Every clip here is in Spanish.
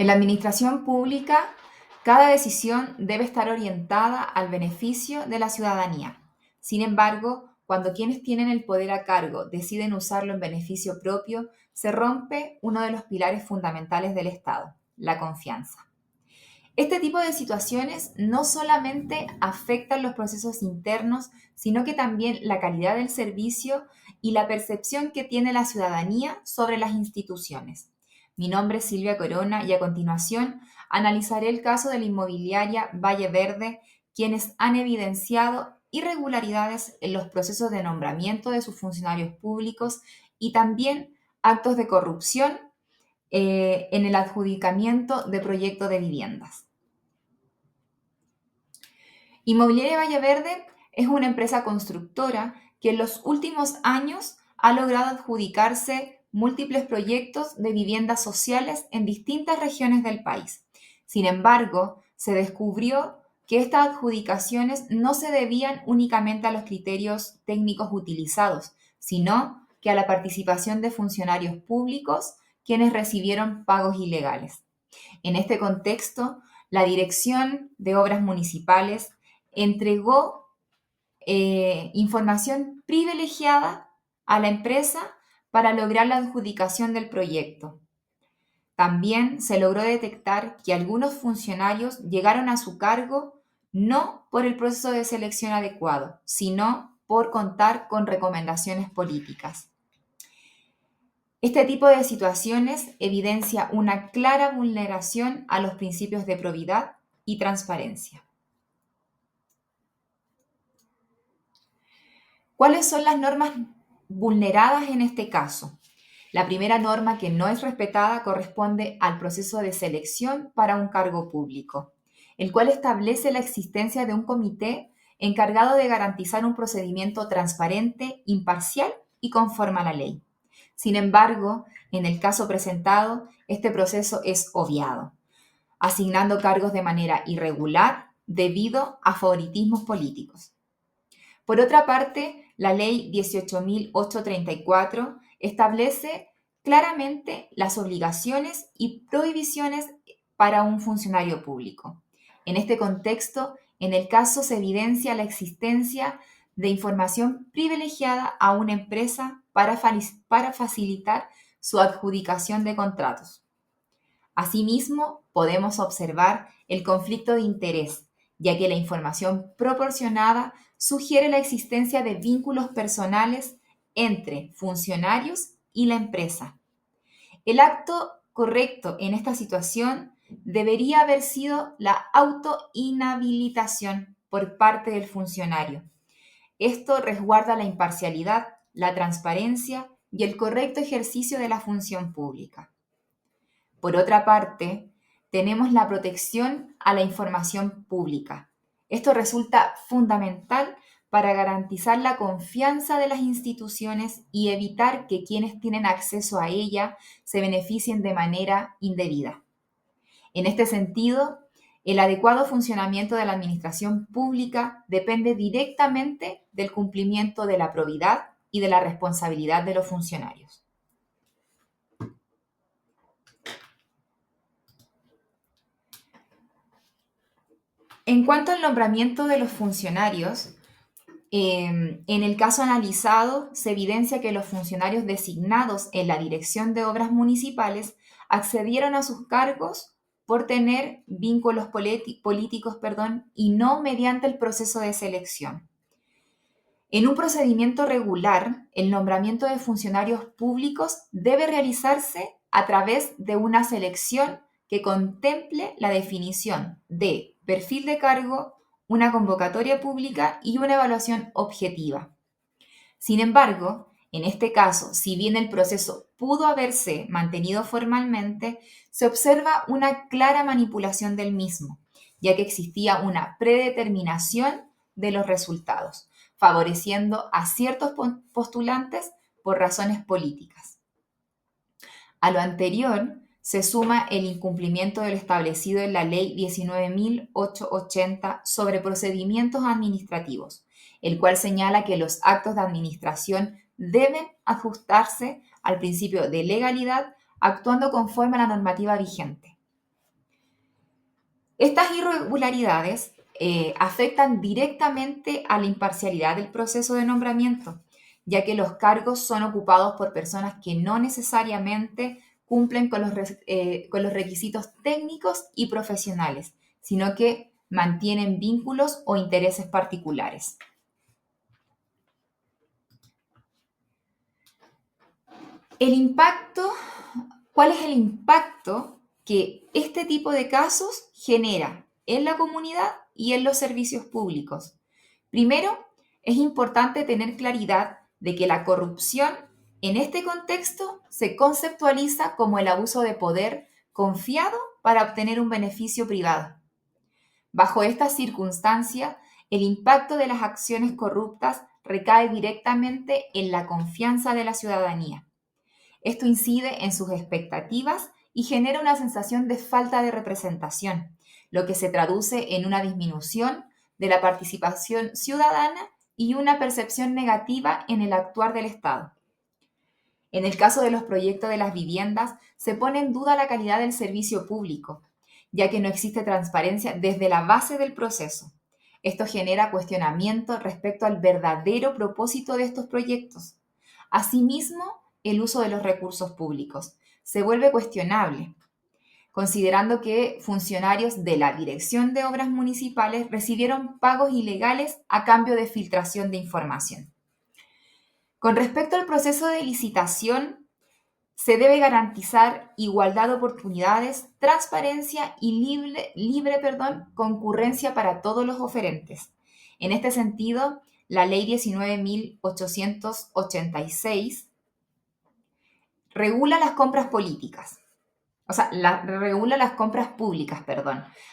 En la administración pública, cada decisión debe estar orientada al beneficio de la ciudadanía. Sin embargo, cuando quienes tienen el poder a cargo deciden usarlo en beneficio propio, se rompe uno de los pilares fundamentales del Estado, la confianza. Este tipo de situaciones no solamente afectan los procesos internos, sino que también la calidad del servicio y la percepción que tiene la ciudadanía sobre las instituciones. Mi nombre es Silvia Corona y a continuación analizaré el caso de la inmobiliaria Valle Verde, quienes han evidenciado irregularidades en los procesos de nombramiento de sus funcionarios públicos y también actos de corrupción en el adjudicamiento de proyectos de viviendas. Inmobiliaria Valle Verde es una empresa constructora que en los últimos años ha logrado adjudicarse múltiples proyectos de viviendas sociales en distintas regiones del país. Sin embargo, se descubrió que estas adjudicaciones no se debían únicamente a los criterios técnicos utilizados, sino que a la participación de funcionarios públicos quienes recibieron pagos ilegales. En este contexto, la Dirección de Obras Municipales entregó información privilegiada a la empresa para lograr la adjudicación del proyecto. También se logró detectar que algunos funcionarios llegaron a su cargo no por el proceso de selección adecuado, sino por contar con recomendaciones políticas. Este tipo de situaciones evidencia una clara vulneración a los principios de probidad y transparencia. ¿Cuáles son las normas vulneradas en este caso? La primera norma que no es respetada corresponde al proceso de selección para un cargo público, el cual establece la existencia de un comité encargado de garantizar un procedimiento transparente, imparcial y conforme a la ley. Sin embargo, en el caso presentado, este proceso es obviado, asignando cargos de manera irregular debido a favoritismos políticos. Por otra parte, la Ley 18.834 establece claramente las obligaciones y prohibiciones para un funcionario público. En este contexto, en el caso se evidencia la existencia de información privilegiada a una empresa para facilitar su adjudicación de contratos. Asimismo, podemos observar el conflicto de interés, ya que la información proporcionada sugiere la existencia de vínculos personales entre funcionarios y la empresa. El acto correcto en esta situación debería haber sido la autoinhabilitación por parte del funcionario. Esto resguarda la imparcialidad, la transparencia y el correcto ejercicio de la función pública. Por otra parte, tenemos la protección a la información pública. Esto resulta fundamental para garantizar la confianza de las instituciones y evitar que quienes tienen acceso a ella se beneficien de manera indebida. En este sentido, el adecuado funcionamiento de la administración pública depende directamente del cumplimiento de la probidad y de la responsabilidad de los funcionarios. En cuanto al nombramiento de los funcionarios, en el caso analizado se evidencia que los funcionarios designados en la Dirección de Obras Municipales accedieron a sus cargos por tener vínculos políticos y no mediante el proceso de selección. En un procedimiento regular, el nombramiento de funcionarios públicos debe realizarse a través de una selección que contemple la definición de perfil de cargo, una convocatoria pública y una evaluación objetiva. Sin embargo, en este caso, si bien el proceso pudo haberse mantenido formalmente, se observa una clara manipulación del mismo, ya que existía una predeterminación de los resultados, favoreciendo a ciertos postulantes por razones políticas. A lo anterior se suma el incumplimiento de lo establecido en la Ley 19.880 sobre procedimientos administrativos, el cual señala que los actos de administración deben ajustarse al principio de legalidad, actuando conforme a la normativa vigente. Estas irregularidades afectan directamente a la imparcialidad del proceso de nombramiento, ya que los cargos son ocupados por personas que no necesariamente cumplen con los requisitos técnicos y profesionales, sino que mantienen vínculos o intereses particulares. ¿Cuál es el impacto que este tipo de casos genera en la comunidad y en los servicios públicos? Primero, es importante tener claridad de que la corrupción en este contexto se conceptualiza como el abuso de poder confiado para obtener un beneficio privado. Bajo esta circunstancia, el impacto de las acciones corruptas recae directamente en la confianza de la ciudadanía. Esto incide en sus expectativas y genera una sensación de falta de representación, lo que se traduce en una disminución de la participación ciudadana y una percepción negativa en el actuar del Estado. En el caso de los proyectos de las viviendas, se pone en duda la calidad del servicio público, ya que no existe transparencia desde la base del proceso. Esto genera cuestionamiento respecto al verdadero propósito de estos proyectos. Asimismo, el uso de los recursos públicos se vuelve cuestionable, considerando que funcionarios de la Dirección de Obras Municipales recibieron pagos ilegales a cambio de filtración de información. Con respecto al proceso de licitación, se debe garantizar igualdad de oportunidades, transparencia y libre concurrencia para todos los oferentes. En este sentido, la Ley 19.886 regula las compras políticas, regula las compras públicas,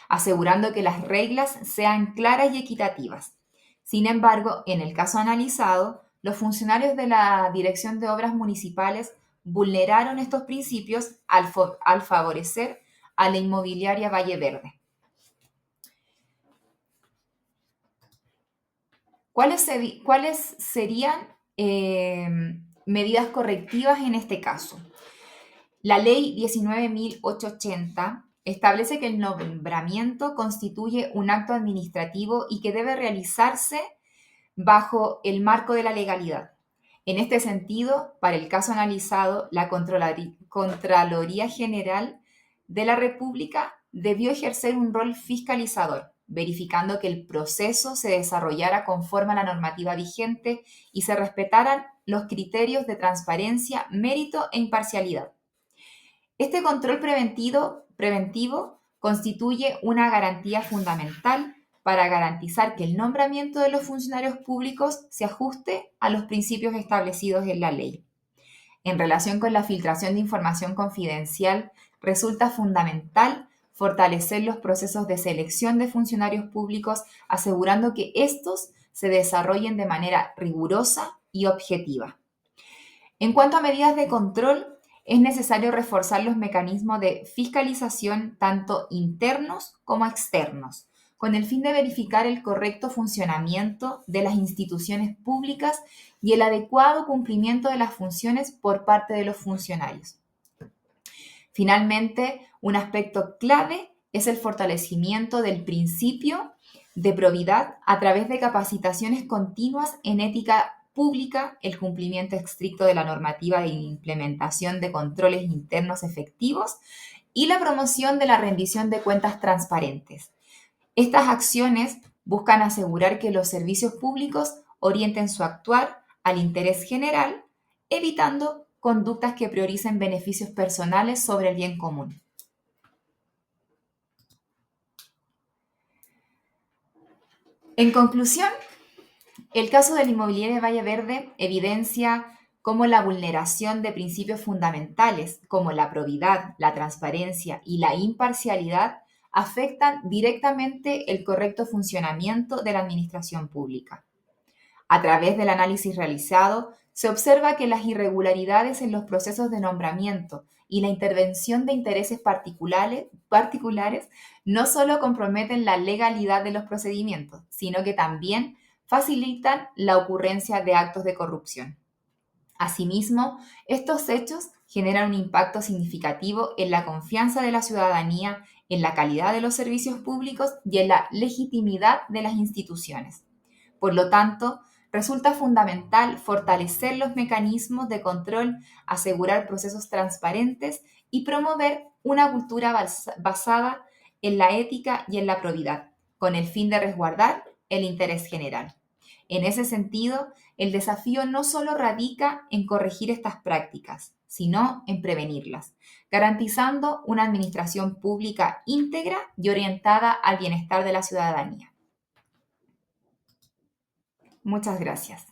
asegurando que las reglas sean claras y equitativas. Sin embargo, en el caso analizado, los funcionarios de la Dirección de Obras Municipales vulneraron estos principios al favorecer a la inmobiliaria Valle Verde. ¿Cuáles serían medidas correctivas en este caso? La Ley 19.880 establece que el nombramiento constituye un acto administrativo y que debe realizarse bajo el marco de la legalidad. En este sentido, para el caso analizado, la Contraloría General de la República debió ejercer un rol fiscalizador, verificando que el proceso se desarrollara conforme a la normativa vigente y se respetaran los criterios de transparencia, mérito e imparcialidad. Este control preventivo constituye una garantía fundamental para garantizar que el nombramiento de los funcionarios públicos se ajuste a los principios establecidos en la ley. En relación con la filtración de información confidencial, resulta fundamental fortalecer los procesos de selección de funcionarios públicos, asegurando que estos se desarrollen de manera rigurosa y objetiva. En cuanto a medidas de control, es necesario reforzar los mecanismos de fiscalización tanto internos como externos, con el fin de verificar el correcto funcionamiento de las instituciones públicas y el adecuado cumplimiento de las funciones por parte de los funcionarios. Finalmente, un aspecto clave es el fortalecimiento del principio de probidad a través de capacitaciones continuas en ética pública, el cumplimiento estricto de la normativa de implementación de controles internos efectivos y la promoción de la rendición de cuentas transparentes. Estas acciones buscan asegurar que los servicios públicos orienten su actuar al interés general, evitando conductas que prioricen beneficios personales sobre el bien común. En conclusión, el caso de la inmobiliaria Valle Verde evidencia cómo la vulneración de principios fundamentales como la probidad, la transparencia y la imparcialidad afectan directamente el correcto funcionamiento de la administración pública. A través del análisis realizado, se observa que las irregularidades en los procesos de nombramiento y la intervención de intereses particulares no solo comprometen la legalidad de los procedimientos, sino que también facilitan la ocurrencia de actos de corrupción. Asimismo, estos hechos generan un impacto significativo en la confianza de la ciudadanía, en la calidad de los servicios públicos y en la legitimidad de las instituciones. Por lo tanto, resulta fundamental fortalecer los mecanismos de control, asegurar procesos transparentes y promover una cultura basada en la ética y en la probidad, con el fin de resguardar el interés general. En ese sentido, el desafío no solo radica en corregir estas prácticas, sino en prevenirlas, garantizando una administración pública íntegra y orientada al bienestar de la ciudadanía. Muchas gracias.